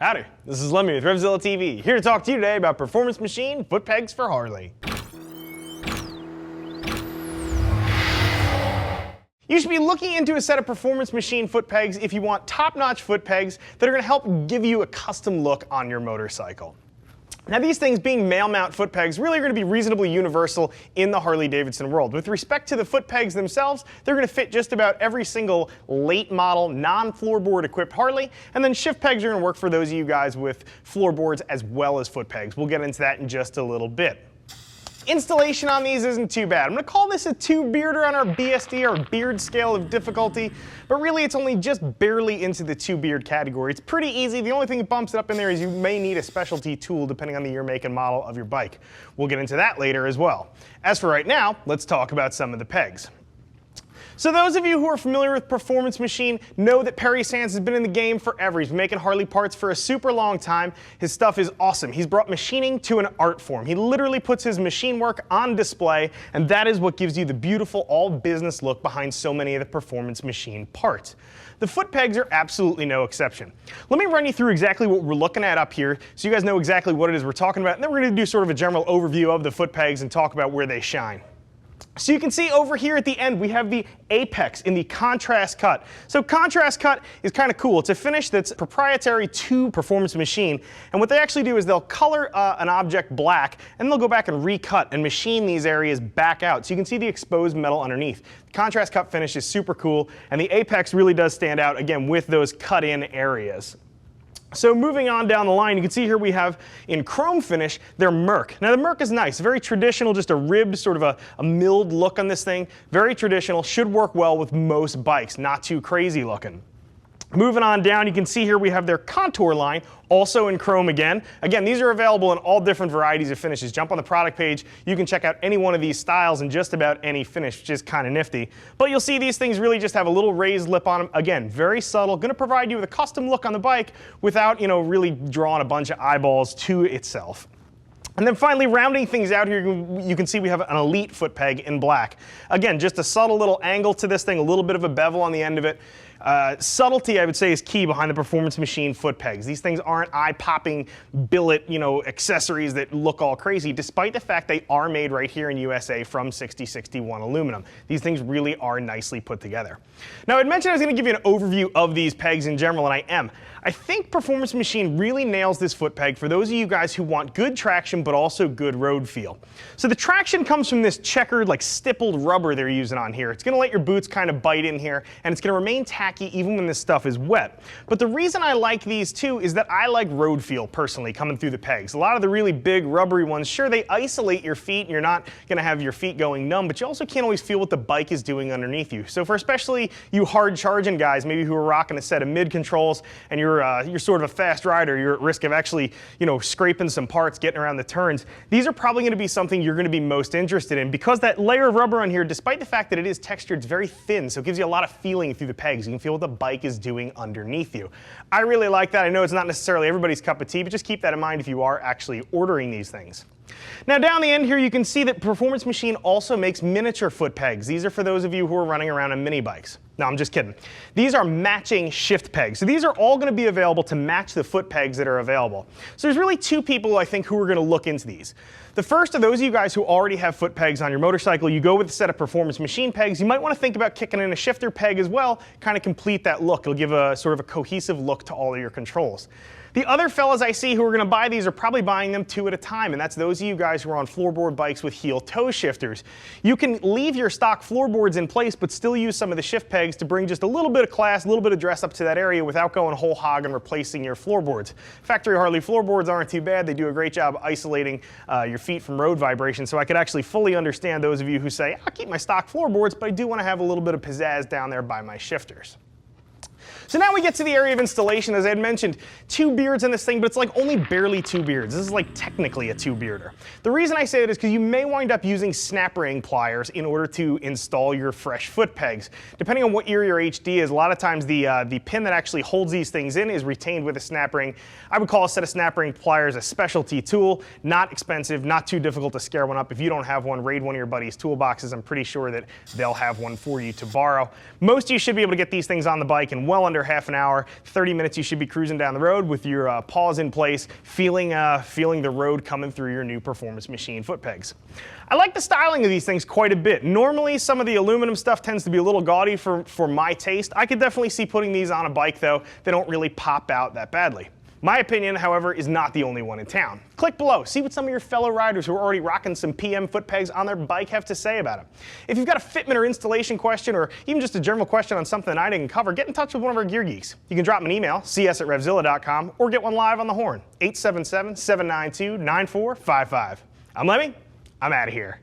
Howdy, this is Lemmy with RevZilla TV, here to talk to you today about performance machine foot pegs for Harley. You should be looking into a set of performance machine foot pegs if you want top-notch foot pegs that are going to help give you a custom look on your motorcycle. Now these things, being male mount foot pegs, really are going to be reasonably universal in the Harley-Davidson world. With respect to the foot pegs themselves, they're going to fit just about every single late model, non-floorboard equipped Harley, and then shift pegs are going to work for those of you guys with floorboards as well as foot pegs. We'll get into that in just a little bit. Installation on these isn't too bad. I'm going to call this a 2-bearder on our BSD, our beard scale of difficulty, but really it's only just barely into the 2-beard category. It's pretty easy. The only thing that bumps it up in there is you may need a specialty tool depending on the year, make, and model of your bike. We'll get into that later as well. As for right now, let's talk about some of the pegs. So those of you who are familiar with Performance Machine know that Perry Sands has been in the game forever. He's been making Harley parts for a super long time. His stuff is awesome. He's brought machining to an art form. He literally puts his machine work on display, and that is what gives you the beautiful all-business look behind so many of the Performance Machine parts. The foot pegs are absolutely no exception. Let me run you through exactly what we're looking at up here so you guys know exactly what it is we're talking about, and then we're going to do sort of a general overview of the foot pegs and talk about where they shine. So you can see over here at the end we have the apex in the contrast cut. So contrast cut is kind of cool. It's a finish that's proprietary to Performance Machine, and what they actually do is they'll color an object black and they'll go back and recut and machine these areas back out so you can see the exposed metal underneath. The contrast cut finish is super cool, and the apex really does stand out again with those cut in areas. So moving on down the line, you can see here we have in chrome finish their Merc. Now the Merc is nice, very traditional, just a ribbed sort of a milled look on this thing. Very traditional, should work well with most bikes, not too crazy looking. Moving on down, you can see here we have their Contour line, also in chrome again. Again, these are available in all different varieties of finishes. Jump on the product page, you can check out any one of these styles and just about any finish, which is kind of nifty. But you'll see these things really just have a little raised lip on them. Again, very subtle, going to provide you with a custom look on the bike without, really drawing a bunch of eyeballs to itself. And then finally, rounding things out here, you can see we have an Elite foot peg in black. Again, just a subtle little angle to this thing, a little bit of a bevel on the end of it. Subtlety, I would say, is key behind the Performance Machine foot pegs. These things aren't eye-popping billet, accessories that look all crazy, despite the fact they are made right here in USA from 6061 aluminum. These things really are nicely put together. Now, I'd mentioned I was going to give you an overview of these pegs in general, and I am. I think Performance Machine really nails this foot peg for those of you guys who want good traction but also good road feel. So the traction comes from this checkered, stippled rubber they're using on here. It's going to let your boots kind of bite in here, and it's going to remain tacky even when this stuff is wet. But the reason I like these too is that I like road feel personally coming through the pegs. A lot of the really big rubbery ones, sure, they isolate your feet and you're not going to have your feet going numb, but you also can't always feel what the bike is doing underneath you. So for especially you hard charging guys, maybe who are rocking a set of mid controls and you're sort of a fast rider, you're at risk of actually scraping some parts, getting around the turns, these are probably going to be something you're going to be most interested in because that layer of rubber on here, despite the fact that it is textured, it's very thin, so it gives you a lot of feeling through the pegs. You can feel what the bike is doing underneath you. I really like that. I know it's not necessarily everybody's cup of tea, but just keep that in mind if you are actually ordering these things. Now down the end here you can see that Performance Machine also makes miniature foot pegs. These are for those of you who are running around on mini bikes. No, I'm just kidding. These are matching shift pegs. So these are all going to be available to match the foot pegs that are available. So there's really two people I think who are going to look into these. The first are those of you guys who already have foot pegs on your motorcycle. You go with a set of Performance Machine pegs. You might want to think about kicking in a shifter peg as well, kind of complete that look. It'll give a sort of a cohesive look to all of your controls. The other fellas I see who are going to buy these are probably buying them 2 at a time, and that's those of you guys who are on floorboard bikes with heel-toe shifters. You can leave your stock floorboards in place, but still use some of the shift pegs to bring just a little bit of class, a little bit of dress up to that area without going whole hog and replacing your floorboards. Factory Harley floorboards aren't too bad. They do a great job isolating your feet from road vibration, so I could actually fully understand those of you who say, I'll keep my stock floorboards, but I do want to have a little bit of pizzazz down there by my shifters. So now we get to the area of installation. As I had mentioned, 2 beards in this thing, but it's only barely 2 beards. This is technically a 2-bearder. The reason I say that is because you may wind up using snap ring pliers in order to install your fresh foot pegs. Depending on what year your HD is, a lot of times the pin that actually holds these things in is retained with a snap ring. I would call a set of snap ring pliers a specialty tool. Not expensive, not too difficult to scare one up. If you don't have one, raid one of your buddy's toolboxes. I'm pretty sure that they'll have one for you to borrow. Most of you should be able to get these things on the bike in well under under half an hour, 30 minutes, you should be cruising down the road with your paws in place, feeling the road coming through your new performance machine foot pegs. I like the styling of these things quite a bit. Normally, some of the aluminum stuff tends to be a little gaudy for my taste. I could definitely see putting these on a bike, though. They don't really pop out that badly. My opinion, however, is not the only one in town. Click below, see what some of your fellow riders who are already rocking some PM foot pegs on their bike have to say about them. If you've got a fitment or installation question, or even just a general question on something I didn't cover, get in touch with one of our gear geeks. You can drop me an email, cs@revzilla.com, or get one live on the horn, 877-792-9455. I'm Lemmy, I'm out of here.